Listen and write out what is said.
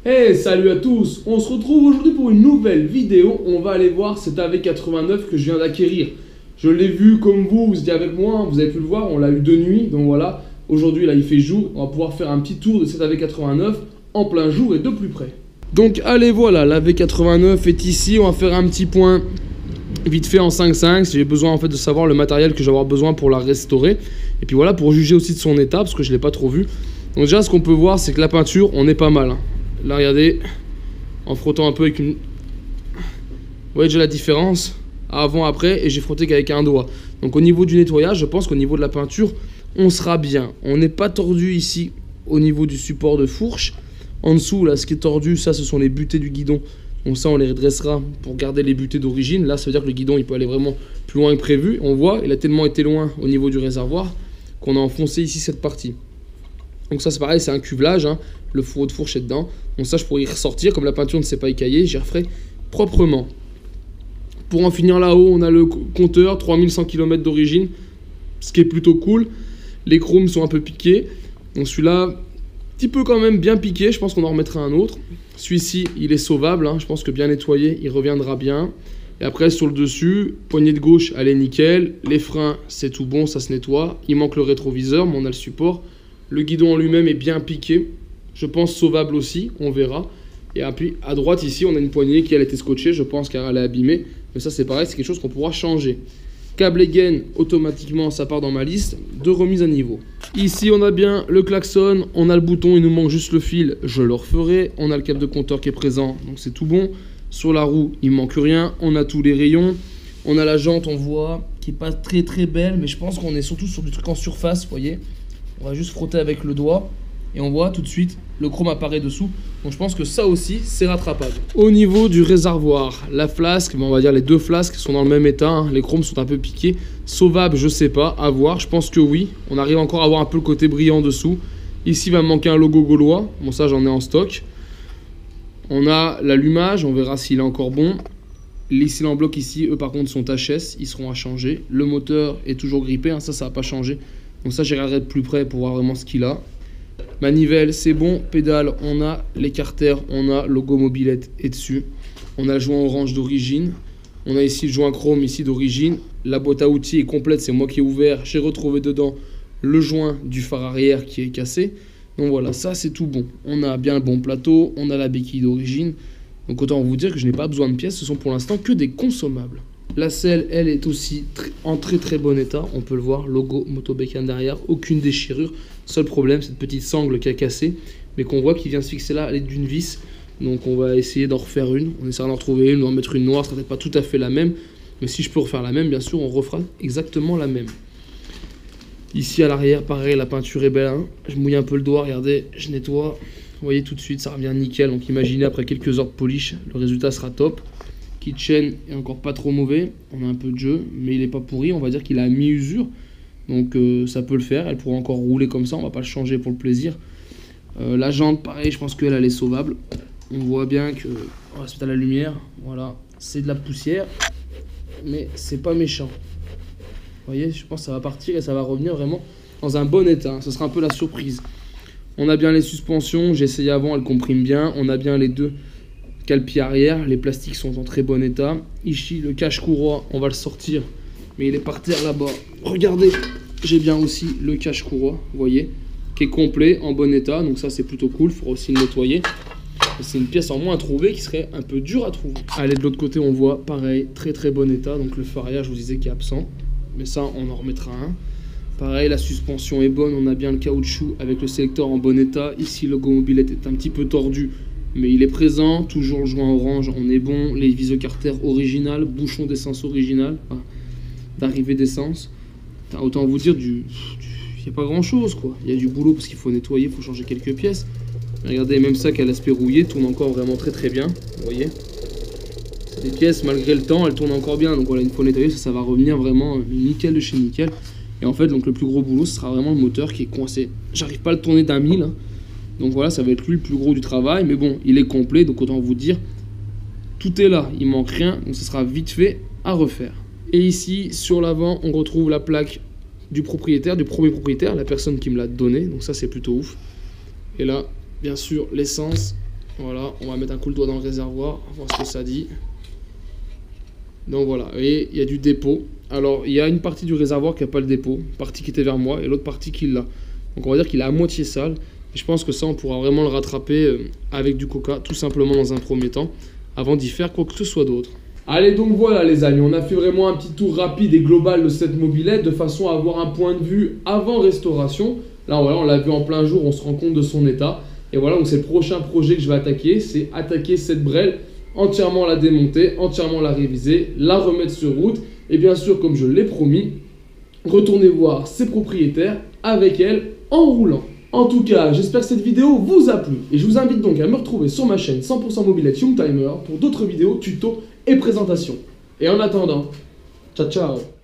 Hey, salut à tous! On se retrouve aujourd'hui pour une nouvelle vidéo. On va aller voir cet AV89 que je viens d'acquérir. Je l'ai vu comme vous étiez avec moi, vous avez pu le voir, on l'a eu de nuit. Donc voilà, aujourd'hui là il fait jour, on va pouvoir faire un petit tour de cet AV89 en plein jour et de plus près. Donc allez voilà, l'AV89 est ici, on va faire un petit point vite fait en 5.5. J'ai besoin en fait de savoir le matériel que je vais avoir besoin pour la restaurer. Et puis voilà, pour juger aussi de son état, parce que je ne l'ai pas trop vu. Donc déjà ce qu'on peut voir c'est que la peinture, on est pas mal. Là, regardez, en frottant un peu avec une... Vous voyez déjà la différence avant, après, et j'ai frotté qu'avec un doigt. Donc au niveau du nettoyage, je pense qu'au niveau de la peinture, on sera bien. On n'est pas tordu ici au niveau du support de fourche. En dessous, là, ce qui est tordu, ça, ce sont les butées du guidon. Donc ça, on les redressera pour garder les butées d'origine. Là, ça veut dire que le guidon, il peut aller vraiment plus loin que prévu. On voit, il a tellement été loin au niveau du réservoir qu'on a enfoncé ici cette partie. Donc ça, c'est pareil, c'est un cuvelage, hein. Le fourreau de fourche est dedans. Donc ça, je pourrais y ressortir. Comme la peinture ne s'est pas écaillée, j'y referai proprement. Pour en finir là-haut, on a le compteur, 3100 km d'origine, ce qui est plutôt cool. Les chromes sont un peu piqués. Donc celui-là, petit peu quand même bien piqué. Je pense qu'on en remettra un autre. Celui-ci, il est sauvable, hein. Je pense que bien nettoyé, il reviendra bien. Et après, sur le dessus, poignée de gauche, elle est nickel. Les freins, c'est tout bon, ça se nettoie. Il manque le rétroviseur, mais on a le support. Le guidon en lui-même est bien piqué. Je pense sauvable aussi, on verra. Et puis à droite ici, on a une poignée qui a été scotchée, je pense qu'elle est abîmée. Mais ça c'est pareil, c'est quelque chose qu'on pourra changer. Câble et gaine, automatiquement ça part dans ma liste de remise à niveau. Ici on a bien le klaxon, on a le bouton, il nous manque juste le fil, je le referai. On a le câble de compteur qui est présent, donc c'est tout bon. Sur la roue, il ne manque rien, on a tous les rayons. On a la jante, on voit, qui n'est pas très belle, mais je pense qu'on est surtout sur du truc en surface, vous voyez. On va juste frotter avec le doigt et on voit tout de suite le chrome apparaît dessous. Donc je pense que ça aussi c'est rattrapable. Au niveau du réservoir, la flasque, on va dire les deux flasques sont dans le même état, hein. Les chromes sont un peu piqués. Sauvable, je sais pas, à voir, je pense que oui. On arrive encore à avoir un peu le côté brillant dessous. Ici il va me manquer un logo gaulois, bon ça j'en ai en stock. On a l'allumage, on verra s'il est encore bon. Les cylindres en bloc ici, eux par contre sont HS, ils seront à changer. Le moteur est toujours grippé, hein, ça va pas changer. Donc ça, j'ai regardé de plus près pour voir vraiment ce qu'il a. Manivelle, c'est bon. Pédale, on a. L'écarteur, on a. Logo mobilette est dessus. On a le joint orange d'origine. On a ici le joint chrome ici d'origine. La boîte à outils est complète, c'est moi qui ai ouvert. J'ai retrouvé dedans le joint du phare arrière qui est cassé. Donc voilà, ça c'est tout bon. On a bien le bon plateau. On a la béquille d'origine. Donc autant vous dire que je n'ai pas besoin de pièces. Ce sont pour l'instant que des consommables. La selle, elle est aussi en très bon état, on peut le voir, logo Motobécane derrière, aucune déchirure. Seul problème, cette petite sangle qui a cassé, mais qu'on voit qui vient se fixer là à l'aide d'une vis. Donc on va essayer d'en refaire une, on essaiera d'en retrouver une, d'en mettre une noire, ça sera peut-être pas tout à fait la même. Mais si je peux refaire la même, bien sûr, on refera exactement la même. Ici à l'arrière, pareil, la peinture est belle, hein. Je mouille un peu le doigt, regardez, je nettoie. Vous voyez tout de suite, ça revient nickel, donc imaginez après quelques heures de polish, le résultat sera top. Kitchen est encore pas trop mauvais, on a un peu de jeu, mais il est pas pourri, on va dire qu'il a mi-usure, donc ça peut le faire, elle pourra encore rouler comme ça, on va pas le changer pour le plaisir. La jante, pareil, je pense qu'elle est sauvable, on voit bien que, on va se mettre à la lumière, voilà, c'est de la poussière, mais c'est pas méchant. Vous voyez, je pense que ça va partir et ça va revenir vraiment dans un bon état, ce sera un peu la surprise. On a bien les suspensions, j'ai essayé avant, elles compriment bien, on a bien les deux cale-pied arrière, les plastiques sont en très bon état. Ici, le cache-courroie, on va le sortir, mais il est par terre là-bas. Regardez, j'ai bien aussi le cache-courroie, vous voyez, qui est complet, en bon état, donc ça c'est plutôt cool, il faudra aussi le nettoyer. C'est une pièce en moins à trouver qui serait un peu dure à trouver. Allez, de l'autre côté, on voit, pareil, très bon état, donc le phare arrière, je vous disais, qui est absent, mais ça, on en remettra un. Pareil, la suspension est bonne, on a bien le caoutchouc avec le sélecteur en bon état. Ici, le logo mobilette est un petit peu tordu, mais il est présent, toujours le joint orange, on est bon, les visocarters originales, bouchon d'essence original, d'arrivée d'essence. Autant vous dire, il n'y a pas grand chose quoi, il y a du boulot parce qu'il faut nettoyer, il faut changer quelques pièces. Mais regardez, même ça qui a l'aspect rouillé tourne encore vraiment très bien, vous voyez. C'est des pièces, malgré le temps, elles tournent encore bien, donc voilà, une fois nettoyé, ça va revenir vraiment nickel de chez nickel. Et en fait, donc le plus gros boulot, ce sera vraiment le moteur qui est coincé. J'arrive pas à le tourner d'un mille, hein. Donc voilà, ça va être lui le plus gros du travail, mais bon, il est complet, donc autant vous dire, tout est là, il manque rien, donc ce sera vite fait à refaire. Et ici, sur l'avant, on retrouve la plaque du propriétaire, du premier propriétaire, la personne qui me l'a donné, donc ça c'est plutôt ouf. Et là, bien sûr, l'essence, Voilà, on va mettre un coup le doigt dans le réservoir, voir ce que ça dit. Donc voilà, vous voyez, il y a du dépôt. Alors, il y a une partie du réservoir qui n'a pas le dépôt, une partie qui était vers moi et l'autre partie qui l'a. Donc on va dire qu'il est à moitié sale. Et je pense que ça, on pourra vraiment le rattraper avec du coca, tout simplement dans un premier temps, avant d'y faire quoi que ce soit d'autre. Allez, donc voilà les amis, on a fait vraiment un petit tour rapide et global de cette mobilette de façon à avoir un point de vue avant restauration. Là, voilà, on l'a vu en plein jour, on se rend compte de son état. Et voilà, donc c'est le prochain projet que je vais attaquer, c'est attaquer cette brêle, entièrement la démonter, entièrement la réviser, la remettre sur route. Et bien sûr, comme je l'ai promis, retourner voir ses propriétaires avec elle en roulant. En tout cas, j'espère que cette vidéo vous a plu. Et je vous invite donc à me retrouver sur ma chaîne 100% Mobilette Youngtimer pour d'autres vidéos, tutos et présentations. Et en attendant, ciao ciao!